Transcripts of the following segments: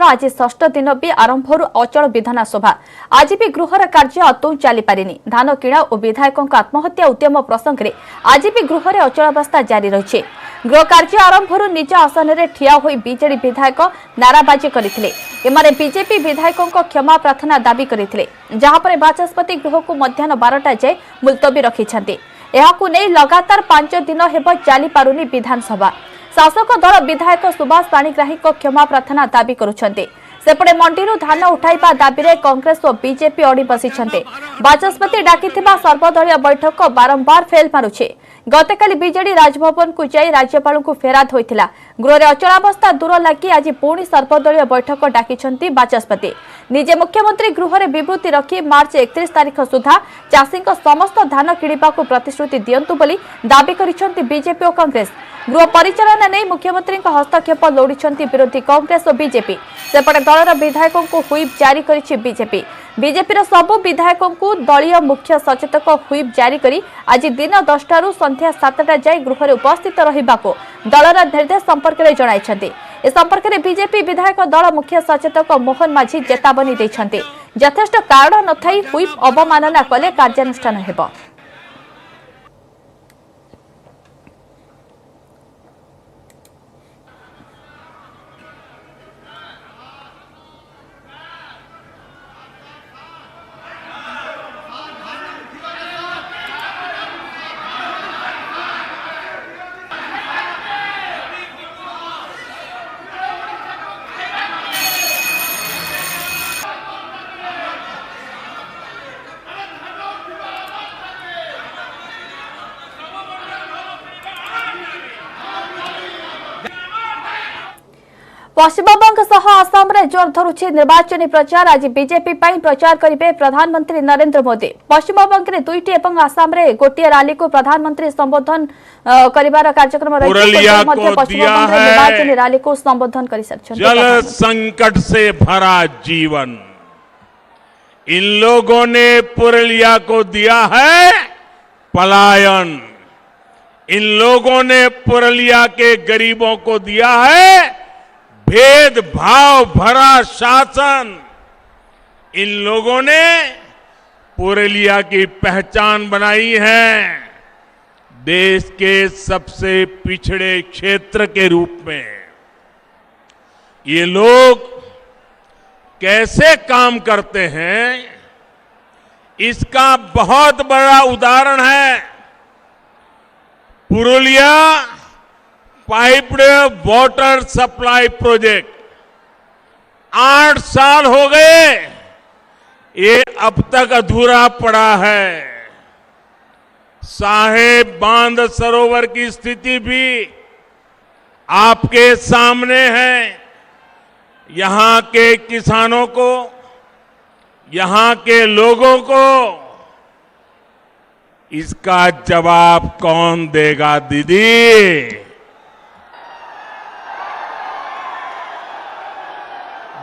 आज षष्ठ दिन भी आरंभ अचल विधानसभा आज भी गृहर कार्य आदौ चली पारिनी। धान किणा और विधायकों आत्महत्या उद्यम प्रसंग में आज भी गृह में अचलावस्था जारी रही। गृह कार्य आरंभ निज आसन में ठिया होई बीजेडी विधायक नाराबाजी करते बीजेपी विधायकों क्षमा प्रार्थना दाबी करते जहाँपर बाचस्पति गृह को मध्याह्न 12टा जाए मुलतवी रखिंट। यह लगातार 5 दिन हेब चली पारुनी विधानसभा। शासक दल विधायक सुभाष पाणिग्राही क्षमा प्रार्थना दाबी करुछन्ते। सेपटे मंडीरू धान उठाइबा दाबी रे कांग्रेस और बीजेपी अड़ी बसिछन्ते। बाचस्पति डाकिथिबा सर्वदलीय बैठक बारंबार फेल मारुछे। गतकाली बीजेडी राजभवन को जाई राज्यपाल को फेराद होइथिला। गृह रे अचलावस्था दूर लागि आज पुणी सर्वदलीय बैठक डाकिछन्ती बाचस्पति। निजे मुख्यमंत्री गृह रे विवृत्ति रखी मार्च 31 तारिख सुधा चाषी समस्त धान किणिबा को प्रतिश्रुति दियंतु बोली दाबी करिछन्ती बीजेपी और कांग्रेस। गृह परिचालना नहीं मुख्यमंत्री हस्तक्षेप लोड़ी विरोधी कांग्रेस और बीजेपी। सेपटे दलर विधायकों को हुईप जारी करिछि बीजेपी। बीजेपी सबु विधायकों को दलीय मुख्य सचेतक हुईप जारी करी आज दिन 10टा रु संध्या 7टा जाए गृह में उपस्थित रहिबाको दलर निर्देश संपर्क में जणाइछन्ते। ए संपर्क में बीजेपी विधायक दल मुख्य सचेतक मोहन माझी चेतावनी दैछन्ते। यथेष्ट कारण नथाई हुईप अवमानना कले कार्यानुष्ठान हेबो। पश्चिमबंग सह आसाम रे जोर धरुछि निर्वाचनी प्रचार। आज बीजेपी पई प्रचार करिबे प्रधानमंत्री नरेंद्र मोदी। पश्चिमबंग रे 2टी एवं आसाम रे गोटिए रैली को प्रधानमंत्री संबोधन करिवार कार्यक्रम रही। पश्चिमबंग रे निर्वाचनी रैली को संबोधन करि सकछन। जल संकट से भरा जीवन इन लोगों ने पुरलिया को दिया है पलायन। इन लोगों ने पुरलिया के गरीबों को दिया है भेदभाव भरा शासन। इन लोगों ने पुरलिया की पहचान बनाई है देश के सबसे पिछड़े क्षेत्र के रूप में। ये लोग कैसे काम करते हैं इसका बहुत बड़ा उदाहरण है Purulia piped water supply project. 8 साल हो गए ये अब तक अधूरा पड़ा है। साहेब बांध सरोवर की स्थिति भी आपके सामने है। यहां के किसानों को, यहां के लोगों को इसका जवाब कौन देगा दीदी?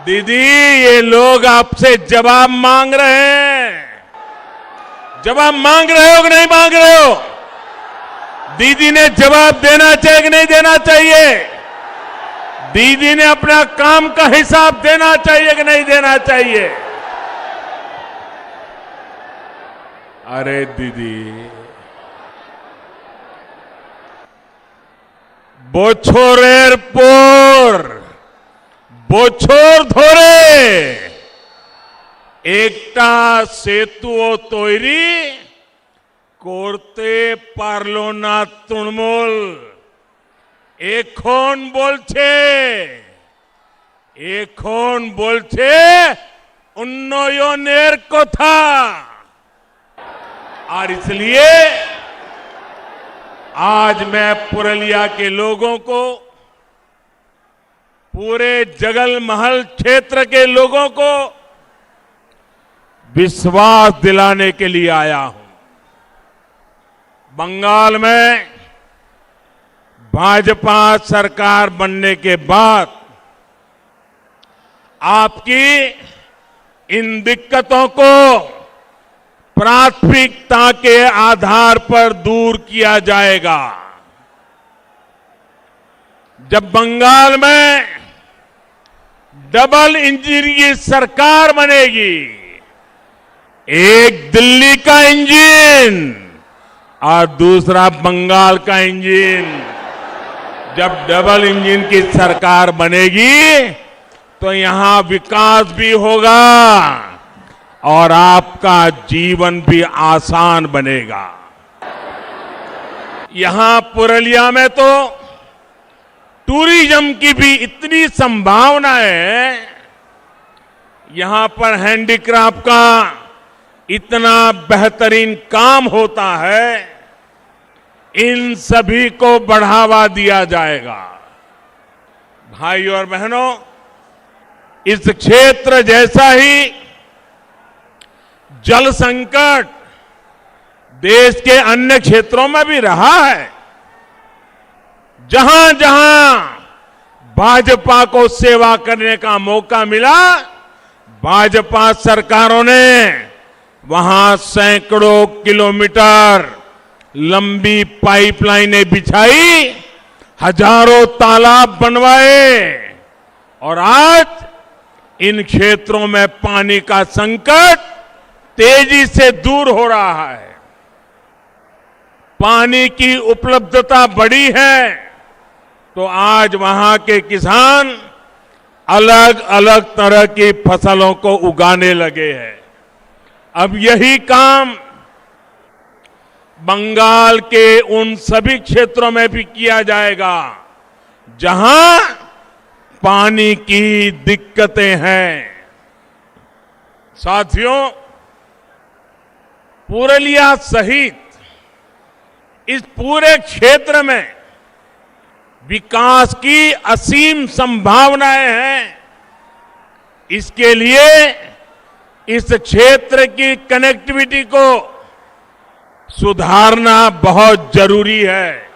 दीदी ये लोग आपसे जवाब मांग रहे हैं। जवाब मांग रहे हो कि नहीं मांग रहे हो? दीदी ने जवाब देना चाहिए कि नहीं देना चाहिए? दीदी ने अपना काम का हिसाब देना चाहिए कि नहीं देना चाहिए? अरे दीदी बोछोरेर पोर बोछोर धोरे एकटा सेतुओ तैरी करते पारलो ना तृणमूल। एखन बोलछे उन्नयनेर कथा। और इसलिए आज मैं पुरलिया के लोगों को, पूरे जगल महल क्षेत्र के लोगों को विश्वास दिलाने के लिए आया हूं। बंगाल में भाजपा सरकार बनने के बाद आपकी इन दिक्कतों को प्राथमिकता के आधार पर दूर किया जाएगा। जब बंगाल में डबल इंजन की सरकार बनेगी। एक दिल्ली का इंजन और दूसरा बंगाल का इंजन। जब डबल इंजन की सरकार बनेगी तो यहां विकास भी होगा और आपका जीवन भी आसान बनेगा। यहां पुरलिया में तो टूरिज्म की भी इतनी संभावना है। यहां पर हैंडीक्राफ्ट का इतना बेहतरीन काम होता है। इन सभी को बढ़ावा दिया जाएगा। भाइयों और बहनों, इस क्षेत्र जैसा ही जल संकट देश के अन्य क्षेत्रों में भी रहा है। जहां जहां भाजपा को सेवा करने का मौका मिला, भाजपा सरकारों ने वहां सैकड़ों किलोमीटर लंबी पाइपलाइनें बिछाई, हजारों तालाब बनवाए और आज इन क्षेत्रों में पानी का संकट तेजी से दूर हो रहा है। पानी की उपलब्धता बढ़ी है तो आज वहां के किसान अलग अलग तरह की फसलों को उगाने लगे हैं। अब यही काम बंगाल के उन सभी क्षेत्रों में भी किया जाएगा जहां पानी की दिक्कतें हैं। साथियों, पुरलिया सहित इस पूरे क्षेत्र में विकास की असीम संभावनाएं हैं। इसके लिए इस क्षेत्र की कनेक्टिविटी को सुधारना बहुत जरूरी है।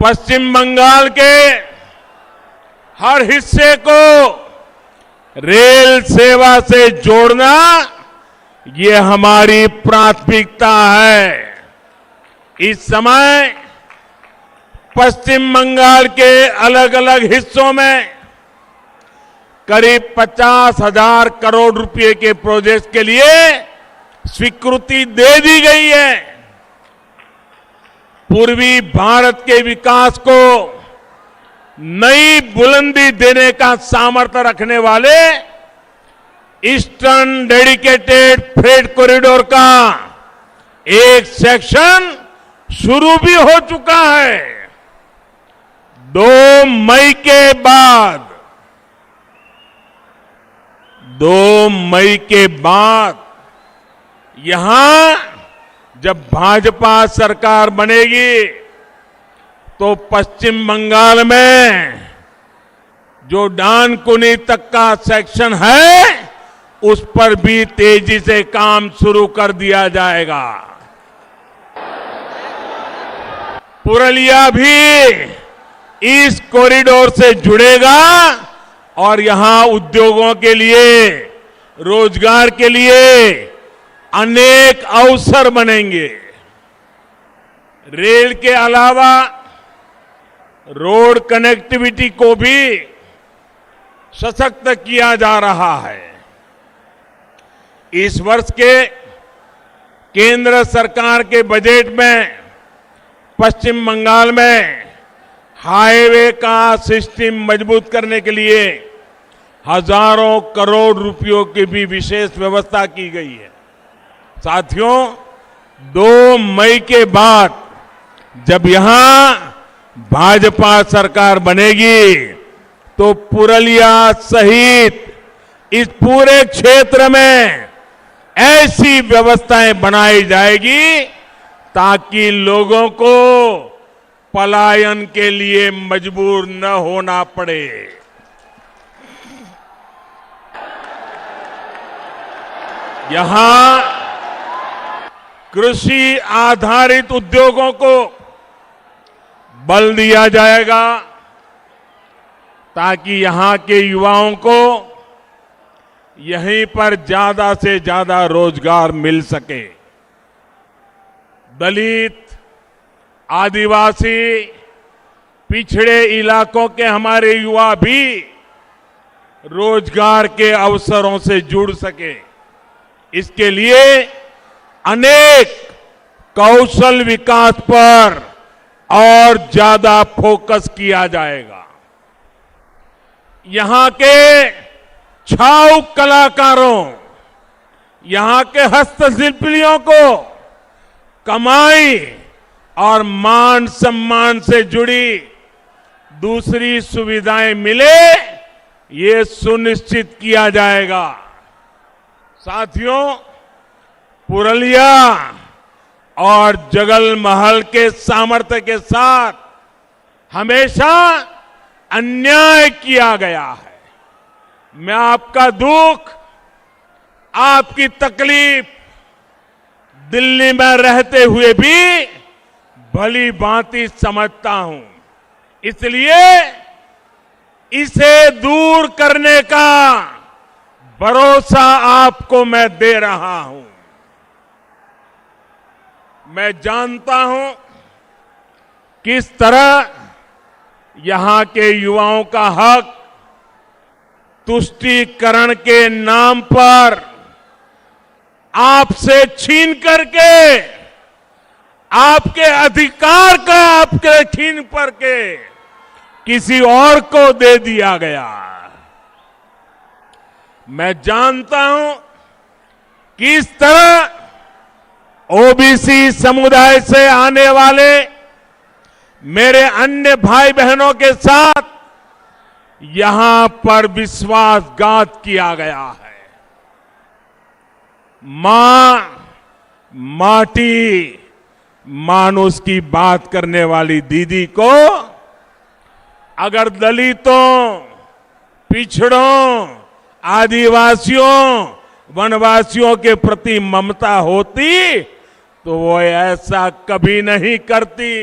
पश्चिम बंगाल के हर हिस्से को रेल सेवा से जोड़ना ये हमारी प्राथमिकता है। इस समय पश्चिम बंगाल के अलग अलग हिस्सों में करीब 50,000 करोड़ रुपए के प्रोजेक्ट के लिए स्वीकृति दे दी गई है। पूर्वी भारत के विकास को नई बुलंदी देने का सामर्थ्य रखने वाले ईस्टर्न डेडिकेटेड फ्रेट कॉरिडोर का एक सेक्शन शुरू भी हो चुका है। 2 मई के बाद यहां जब भाजपा सरकार बनेगी तो पश्चिम बंगाल में जो डानकुनी तक का सेक्शन है उस पर भी तेजी से काम शुरू कर दिया जाएगा। पुरलिया भी इस कॉरिडोर से जुड़ेगा और यहां उद्योगों के लिए, रोजगार के लिए अनेक अवसर बनेंगे। रेल के अलावा रोड कनेक्टिविटी को भी सशक्त किया जा रहा है। इस वर्ष के केंद्र सरकार के बजट में पश्चिम बंगाल में हाईवे का सिस्टम मजबूत करने के लिए हजारों करोड़ रुपयों की भी विशेष व्यवस्था की गई है। साथियों, 2 मई के बाद जब यहां भाजपा सरकार बनेगी तो पुरलिया सहित इस पूरे क्षेत्र में ऐसी व्यवस्थाएं बनाई जाएगी ताकि लोगों को पलायन के लिए मजबूर न होना पड़े। यहां कृषि आधारित उद्योगों को बल दिया जाएगा ताकि यहां के युवाओं को यहीं पर ज्यादा से ज्यादा रोजगार मिल सके। दलित, आदिवासी, पिछड़े इलाकों के हमारे युवा भी रोजगार के अवसरों से जुड़ सके, इसके लिए अनेक कौशल विकास पर और ज्यादा फोकस किया जाएगा। यहां के छाऊ कलाकारों, यहां के हस्तशिल्पियों को कमाई और मान सम्मान से जुड़ी दूसरी सुविधाएं मिले, ये सुनिश्चित किया जाएगा। साथियों, पुरलिया और जगल महल के सामर्थ्य के साथ हमेशा अन्याय किया गया है। मैं आपका दुख, आपकी तकलीफ दिल्ली में रहते हुए भी भली भांति समझता हूं। इसलिए इसे दूर करने का भरोसा आपको मैं दे रहा हूं। मैं जानता हूं किस तरह यहां के युवाओं का हक तुष्टीकरण के नाम पर आपसे छीन करके, आपके अधिकार का आपके छीन करके किसी और को दे दिया गया। मैं जानता हूं किस तरह ओबीसी समुदाय से आने वाले मेरे अन्य भाई बहनों के साथ यहां पर विश्वासघात किया गया है। मां, माटी, मानुष की बात करने वाली दीदी को अगर दलितों, पिछड़ों, आदिवासियों, वनवासियों के प्रति ममता होती तो वो ऐसा कभी नहीं करती।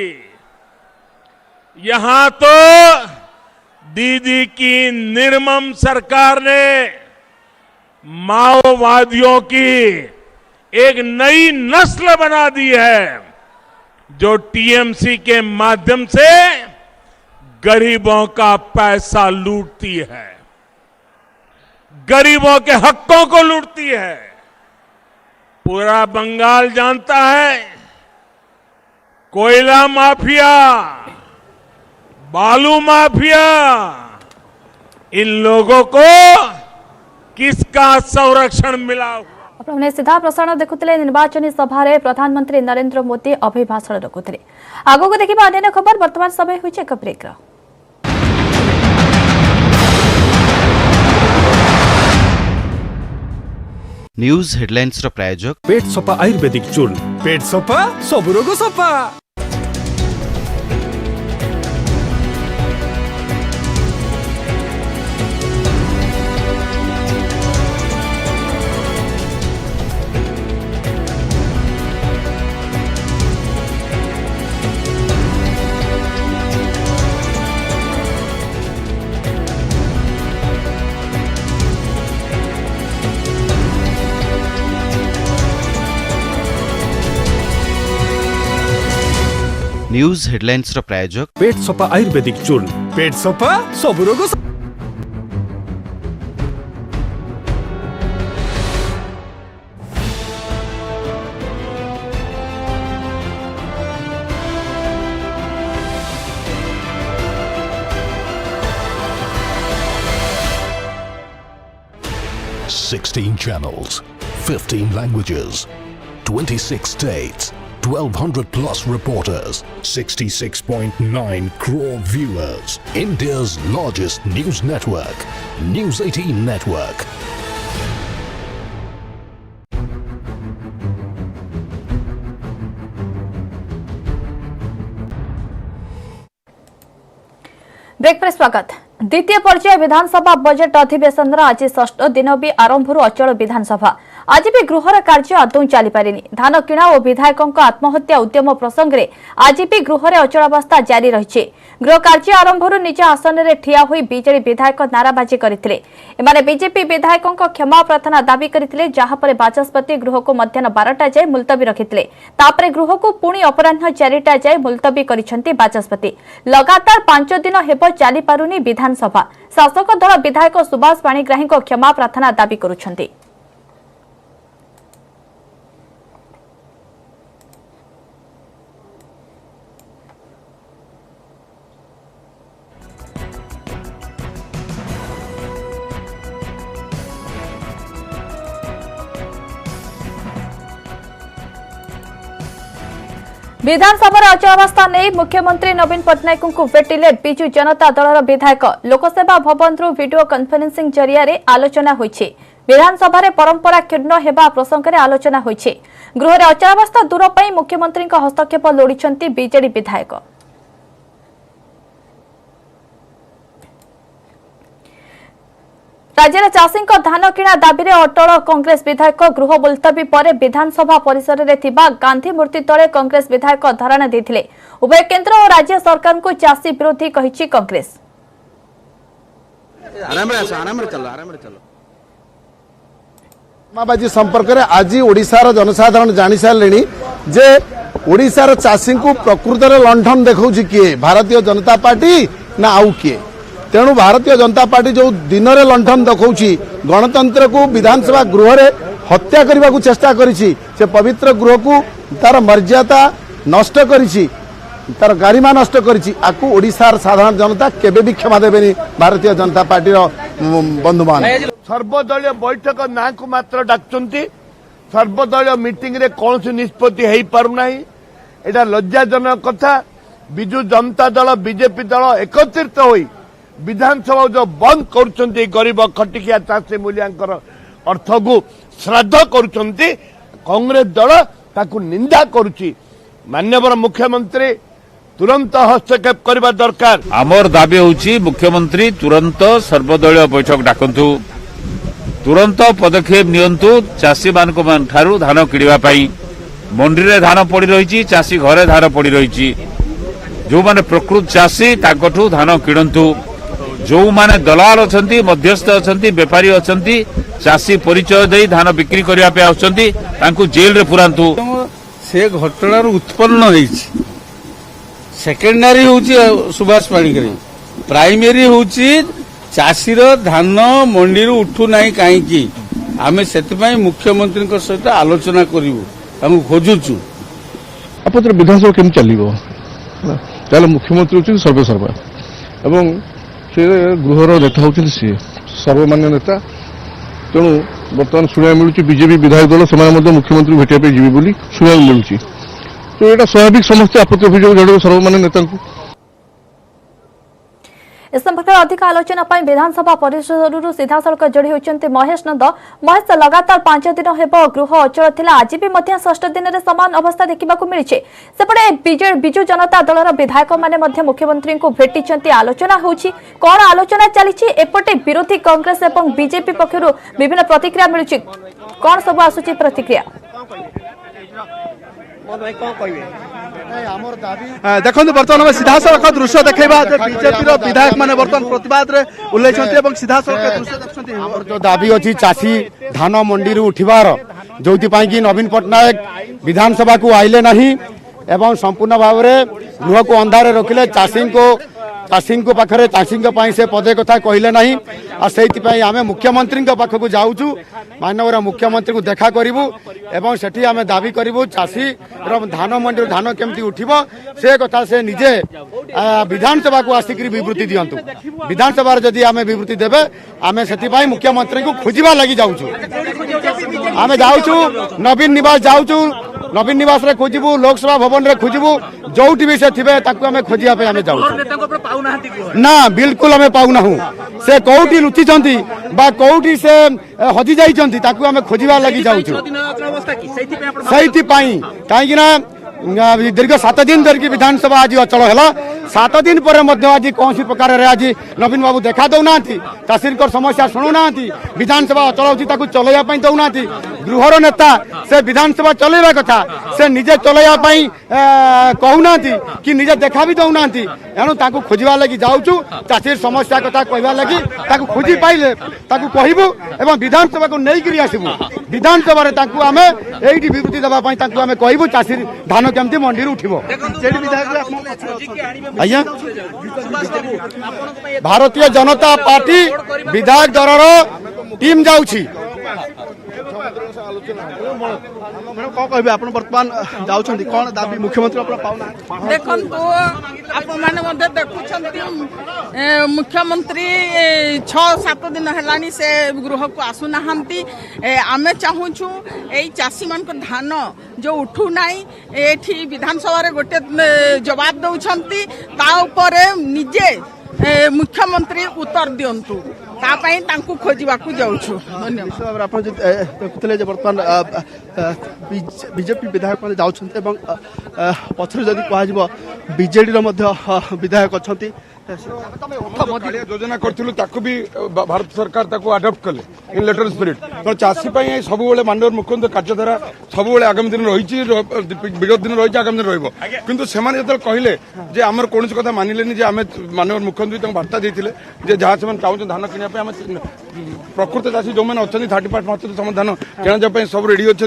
यहां तो दीदी की निर्मम सरकार ने माओवादियों की एक नई नस्ल बना दी है, जो टीएमसी के माध्यम से गरीबों का पैसा लूटती है, गरीबों के हकों को लूटती है। पूरा बंगाल जानता है, कोयला माफिया, बालू माफिया, इन लोगों को किसका संरक्षण मिला। आपने सीधा प्रसारण देखुले निर्वाचन सभा प्रधानमंत्री नरेंद्र मोदी अभिभाषण रखुले। आगो को देखिबा अन्य खबर। वर्तमान समय होइछे एक ब्रेक। न्यूज हेडलाइंस प्रायोजक पेट सफा आयुर्वेदिक चूर्ण, पेट सफा सब रोग सफा। न्यूज हेडलाइंस प्रायोजक पेट सफा आयुर्वेदिक चूर्ण, पेट सफा सब रोग सफा। Sixteen channels, 15 languages, 26 states, 1,200 plus reporters, 66.9 crore viewers. India's largest news network, News 18 Network. Break पर स्वागत। द्वितीय पर्याय विधानसभा बजेट अधिवेशन आज षष्ठ दिन भी आरंभ अचल विधानसभा आज भी गृहर कार्य आदौ चली पारिनी। धान किणा और विधायकों आत्महत्या उद्यम प्रसंग में आज भी गृहरे अचलावस्था जारी रही। गृह कार्य आरंभ निज आसन में ठिया हुई बीजेडी विधायक नाराबाजी करते। बीजेपी विधायकों क्षमा प्रार्थना दाबी करते, जहाँपर बाचस्पति गृह को मध्याह्न 12टा जाए मुलतवी रखिते। तापर गृह को पुणी अपराह्न 4टा जाए मुलतवी करिसेंती बाचस्पति। लगातार 5 दिन हेब चली पारुनी विधानसभा। शासक दल विधायक सुभाष पाणिग्राही क्षमा प्रार्थना दाबी करुछंती। विधानसभा अचलावस्था नहीं मुख्यमंत्री नवीन पट्टनायक को भेटिले बिजु जनता दलर विधायक। लोकसेवा भवन वीडियो कॉन्फ्रेंसिंग जरिया आलोचना होइछे। विधानसभा रे परंपरा क्षुण्ण हेबा प्रसंग में आलोचना होइछे। गृह रे अचलावस्था दूर पई मुख्यमंत्री हस्तक्षेप लोड़िछंती बीजेडी विधायक। राज्य चाषी धान किणा दाबी में अटल कांग्रेस विधायक। गृह मुलतवी पर विधानसभा परिसर में गांधी मूर्ति तले कांग्रेस विधायक धारणा देते। उभय केंद्र और राज्य सरकार को चाषी विरोधी कही कांग्रेस। माबाजी संपर्क में आज ओडिशार जनसाधारण जानी सारे जे ओडिशार चाषी को प्रकृत में लंठन देखा किए, भारतीय जनता पार्टी ना आउ किए। तेणु भारतीय जनता पार्टी जो दिन में लंठन देखा गणतंत्र को विधानसभा गृह रे हत्या करने को चेष्टा करिछि। से पवित्र गृह को तार मर्यादा नष्ट करिछि, तार गारिमा नष्ट करिछि। आकु ओडिशार साधारण जनता केबे भी क्षमा देबेनी भारतीय जनता पार्टी बंधु मान। सर्वदलीय बैठक ना को मात्र डाकचंती, सर्वदलीय मीटिंग रे कौन सी निष्पत्ति हेई पारुना। एटा लज्जाजनक कथा। बिजु जनता दल बीजेपी दल एकत्रित होई विधानसभा जो बंद करुछंती, गरीब खटिकिया चाषी मूल्यांकर अर्थ को श्राद्ध करुछंती, कांग्रेस दल ताकू निंदा करुछि। माननीय मुख्यमंत्री तुरंत हस्तक्षेप करबा दरकार। आमर दाबी होछि मुख्यमंत्री तुरंत सर्वदलीय बैठक डाकंतु, तुरंत पदक्षेप नियंतु। चाषी मान ठारू धान किणवा पाई मंडी रे धान पड़ी रही, चाषी घरे धान पड़ी रही। जो माने प्रकृत चाषी ताकठू धान किणंतु। जो माने दलाल अछंती, मध्यस्थ अछंती, व्यापारी अछंती, चाषी परिचय दे धान बिक्री करने पे आउछंती, तांकू जेल रे पुरांतु। से घटना उत्पन्न होइछि। सेकेंडरी होउछि सुभाष पाणिग्राही, प्राइमरी होउछि चाषीर धान मंडी रू उठू नाही काईकी। आमे सेतिपई मुख्यमंत्री को सहित आलोचना करिवु, तांकू खोजुछु। आपत्र विधानसभा केम चलिबो ताले मुख्यमंत्री होछि सर्वसर्वा एवं से गृहर नेता होती सी सर्वमान्य नेता। तेणु बर्तमान शुणा मिलूँ बीजेपी विधायक दल से मुख्यमंत्री भेटा जी बोली शुणा मिलूँ। तो यहाँ स्वाभाविक समस्ते आपत्ति अभियोग जड़े सर्वमान्य नेता। इस संपर्क में अधिक आलोचना विधानसभा परिसर सीधासख जोड़ी होती महेश नंद। महेश, लगातार 5 दिन हेब गृह अचल थिला, आज भी 6 दिन में समान अवस्था देखा मिली। सेपटे बिजु जनता दलर विधायक माने मुख्यमंत्री को भेटी आलोचना होची। कौन आलोचना चली? एपटे विरोधी कांग्रेस और बीजेपी पक्षर विभिन्न प्रतिक्रिया मिलुची। कौन सब आसुची प्रतिक्रिया? देखो बर्तमान सीधा सड़क दृश्य देखा बीजेपी विधायक मैंने बर्तमान प्रतिवाद उल्लेख सीधा सड़क जो दाबी अच्छी चाषी धान मंडी उठिबार जो नवीन पट्टनायक विधानसभा को आइले नहीं एवं संपूर्ण भाव में गृह को अंधारे रखिले। चाषी पाखे चाषी से पदे कथा कहले नहीं। से आम मुख्यमंत्री पाखक जाऊँ, माननीय मुख्यमंत्री को देखा करूँ एवं सेठी आम दाबी करूँ चाषी धान मंडी धान केमती उठिब से कथा से निजे विधानसभा को आसिक विवृत्ति दिंतु। विधानसभा जदि आम विवृत्ति देवे आम से मुख्यमंत्री को खोजा लगी जाऊँ। आम जाऊँ नवीन निवास जाऊँ, नवीन निवास रे खोजबू, लोकसभा भवन रे खोजबू, जोटी भी से थिबे ताकू आमे खोजिया पे आमे जाऊ ना। बिल्कुल आमे पाऊ ना। से कोउटी लुचि चंती बा कोउटी से हजी जाई चंती ताकू आमे खोजिबा लगी जाऊ। सहिति पाई काई ना दीर्घ 7 दिन धरिकी विधानसभा आज अचल है। 7 दिन पर आज कौन प्रकार आज नवीन बाबू देखा दौना, चाषी समस्या शुणुना, विधानसभा अचल होती चलैया दौना। गृहर नेता से विधानसभा चलैवा कथा से निजे चलैया कहूना कि निजे देखा भी दौना एणु खोजा लगी जाऊँ चाषी समस्या कथा कहवा लगी खोजी पाइले कहबू एवं विधानसभा को नहीं आसबू विधानसभा आम ये विवृत्ति देवाई आम कहबू चाषी धान केमती मंडी उठिब आज्ञा भारतीय जनता पार्टी विधायक दल टीम जाऊँगी बर्तमान जाऊँगी कौन दाबी मुख्यमंत्री देखो आपने देखुं मुख्यमंत्री 6-7 दिन है से गृह को आसुना आमे चाहूँ यही चाषी मान धान जो उठू ना ये विधानसभा गोटे जवाब दौरान निजे मुख्यमंत्री उत्तर दिंतु खोजा जाऊँ धन्यवाद बर्तमान बीजेपी विधायक मैंने जाऊँच पछरे जदि कह बीजेडी विधायक अच्छा योजना करूँ भी भारत सरकार आडप्ट कले इन लेटर स्पिरिट तो चाषी सब माननीय मुख्यमंत्री कार्यधारा सब आगामी दिन रही विगत दिन रही आगामी दिन रही से कहले जे आमर कौन कथा मानिले आम माननीय मुख्यमंत्री वार्ता देते जहाँ से चाहते धान किनापी प्रकृत चाषी जो मैंने अच्छा 35% सम धान किणापी सब रेडी अच्छा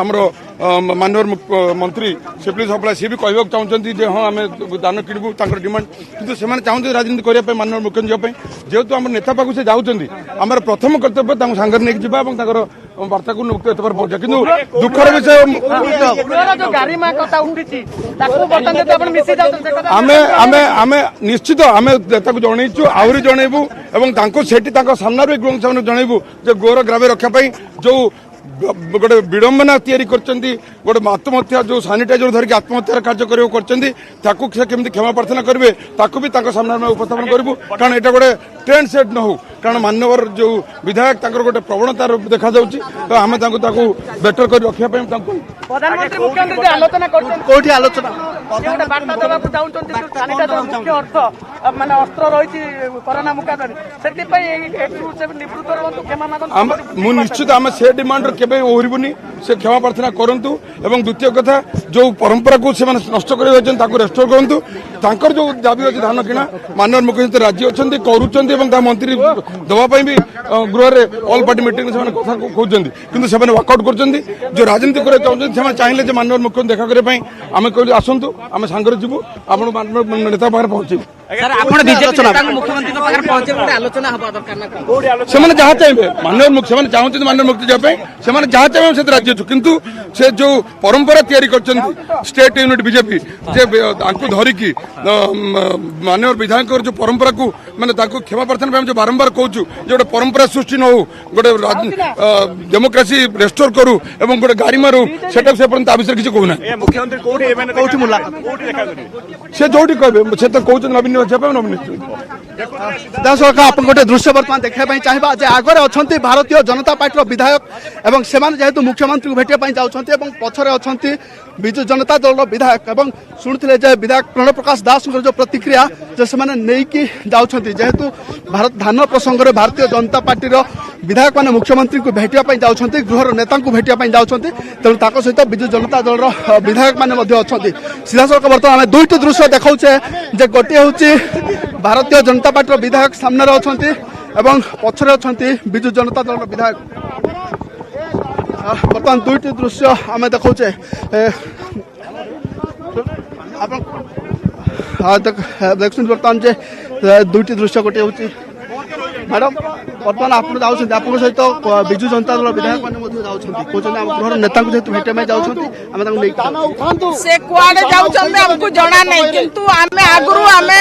आमर माननीय मंत्री शिवली सप्लाई सी भी कहवाक चाहते हाँ आम धान किणबू डिमांड कि चाहते राजनीति करने माननीय मुख्यमंत्री जेहेतु आम नेता पाक से जाऊँच आम प्रथम कर्तव्य सागर नहीं जावा वार्ता को पहुंचा कि दुखर विषय निश्चित आम जनईचु आहरी जनइबू और सामने जनइबू गोर ग्रामे रखापी जो गोटे विडंबना या गोटे आत्महत्या जो सानिटाइजर धरिक आत्महत्यार कार्य करमती क्षमा प्रार्थना करेंगे भी सामने उपस्थापन करूँ कारण यहाँ गोटे ट्रेंड सेट न हो कारण मानवर जो विधायक गोटे प्रवणता देखा जाऊँगी तो आम बेटर कर रखापी प्रधानमंत्री मुख्यमंत्री आलोचना कोठी आलोचना माने अस्त्र रही कोरोना मुकाबला मु निश्चित आम से डिमांड केबे ओहरिबुनी से क्षमा प्रार्थना करंतु एवं द्वितीय कथा जो परंपरा को से नष्ट कर रेस्टोर करंतु तांकर जो दाबी अछि धान किना माननीय मुख्यमंत्री राज्य अछंती करूछंती एवं ता मंत्री दवा पई भी गृह रे ऑल पार्टी मीटिंग से कथा कहउछंती किंतु से वर्कआउट करछंती जो राजनीति करे चाहछंती से चाहिले जे माननीय मुख्यमंत्री देखा करे पई आमे कहलु आसंतु आमे सांगरे जिवु आपण माननीय नेता पाखर पहुंची सर आपण बीजेपी मुख्यमंत्री पाखर पहुंचे गोटे आलोचना हबा दरकार ना से जहाँ चाहिए माननीय मुख्यमंत्री चाहते माननीय मुख्यमंत्री जाए से जहाँ चाहिए से राज्य किंतु से जो परंपरा तैयारी कर स्टेट यूनिट बीजेपी जे धरिकी माननीय विधायक जो परंपरा को माने क्षमा प्रार्थना जो बारंबार कहूँ जो गोटे परंपरा सृष्टि न हो गोटे डेमोक्रेसी रेस्टोर करूँ और गोटे गाड़ी मारू से विषय किसी कहूना से जो कहे से तो कहते नवीन आप गोटे दृश्य बर्तमान देखा चाहिए आगे अच्छा भारतीय जनता पार्टी विधायक एवं से जेहेतु मुख्यमंत्री को भेटा जाऊँच पछरे अच्छा विजु जनता दल विधायक एवं शुणुले विधायक प्रणव प्रकाश दास जो प्रतिक्रिया जो से नहीं जाऊँच जेहेतु भारत धान प्रसंग में भारतीय जनता पार्टी विधायक मैंने मुख्यमंत्री को भेटापी जाऊँच गृहर नेता भेटापी जाऊँच तेणु सहित विजु जनता दल विधायक मैंने अच्छा सीधा सड़क बर्तमान आम दुईट दृश्य देखाऊे गोटे हूँ भारतीय जनता पार्टी विधायक सामने अच्छा एवं पछरे अच्छा विजु जनता दल विधायक बर्तमान दुईट दृश्य आम देखाऊे देख बर्तमान जे दुईट दृश्य गोटे हूँ मैडम बर्तमान आप सहित विजु जनता दल विधायक मैंने नेता जेहतु भेटा जाऊँ से कुआडे जाउछन हमको जना नहीं किंतु आमे आगरु आमे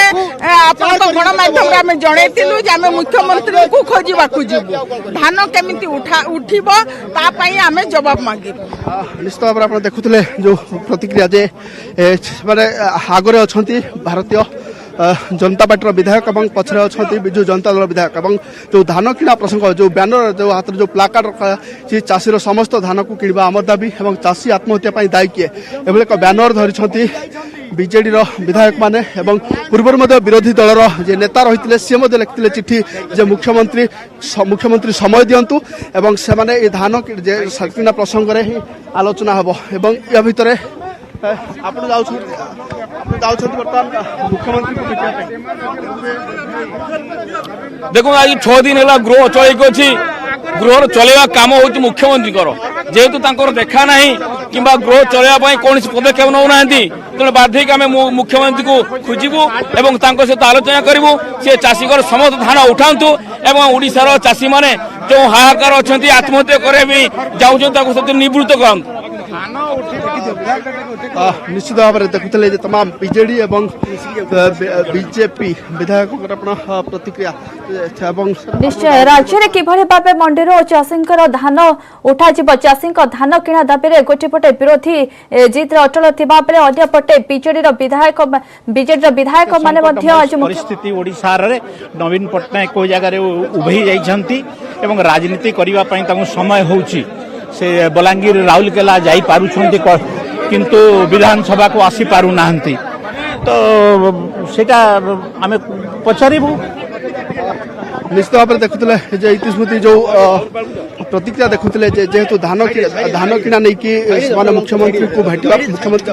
आपन को गणमाध्यम रे आमे जणैतिलु जे आमे मुख्यमंत्री को खोजिबा खुजिबु धान केमिति उठिबो ता पई आमे जवाब मांगिबु निश्चित भाव आप देखुले जो प्रतिक्रिया जे माने आगरे अछंती भारतीय जनता पार्टी विधायक और पछरे अच्छा विजु जनता दल विधायक और जो धान किणा प्रसंग जो बैनर जो हाथ जो प्लाकार्ड रखा चाषीर समस्त धान को किणवा आम दाबी और चाषी आत्महत्या दायी किए एभली एक बैनर धरी बीजेडी विधायक माने एवं पूर्व विरोधी दलर जे नेता रही सी लिखिले चिठी जे मुख्यमंत्री समय दिंतु एवं से माने ये धान किणा प्रसंग में ही आलोचना हम एवं या भितर आप बर्तमान मुख्यमंत्री को देखो आज 6 दिन है गृह चल गृह चलवा काम हो मुख्यमंत्री जेहेतु देखा ना कि गृह चलवाई कौन पदक्षेप नौना तेणु बाध्य आम मुख्यमंत्री को खोजबू और सहित आलोचना करूँ सी चाषी समस्त धान उठातु और ओडिशार चाषी मैंने जो हाहाकार अच्छा आत्महत्या करने जाऊँ निवृत्त करते निश्चित भाव में देखुले तमाम बीजेडी एवं बीजेपी विधायक प्रतिक्रिया निश्चय राज्य में किभली भाव मंडीर चाषी धान उठा चाषी धान किणा दाबी गोटेपटे विरोधी जिद्रे अटल थिबा बेले अन्यपटे बीजेडी विधायक माने परिस्थिति ओडिशा रे नवीन पट्टनायक को जगह उभे जाइछंती एवं राजनीति करिवा पई तांको समय होउची से बलांगीर राउरकेला जाई पारुछंती किंतु विधानसभा को आसी पारु नाहंती तो सेटा आमे पचारिबु निश्चित भाव में देखुले इतिस्मृति जो प्रतिक्रिया देखुले जेहेतु धान किणा नहीं कि मुख्यमंत्री को भेटिया मुख्यमंत्री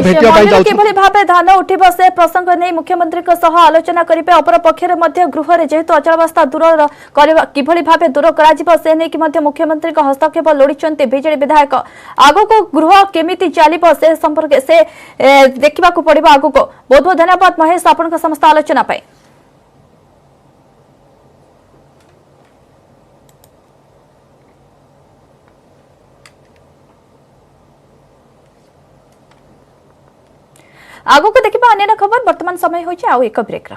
भेटिया किभली भाव धान उठिब से प्रसंग नहीं मुख्यमंत्री आलोचना करेंगे अपर पक्षरे गृह में जेहेतु अचलावस्था दूर किभली भाव दूर कर मुख्यमंत्री हस्तक्षेप लोड़ी बीजेडी विधायक आगो को गृह केमिति चलिब से संपर्क से देखा पड़ो आगो को बहुत बहुत धन्यवाद महेश आपण समस्त आलोचना पाई। आगो को देखिबा अन्य खबर वर्तमान समय होइछ आउ एक ब्रेक रा।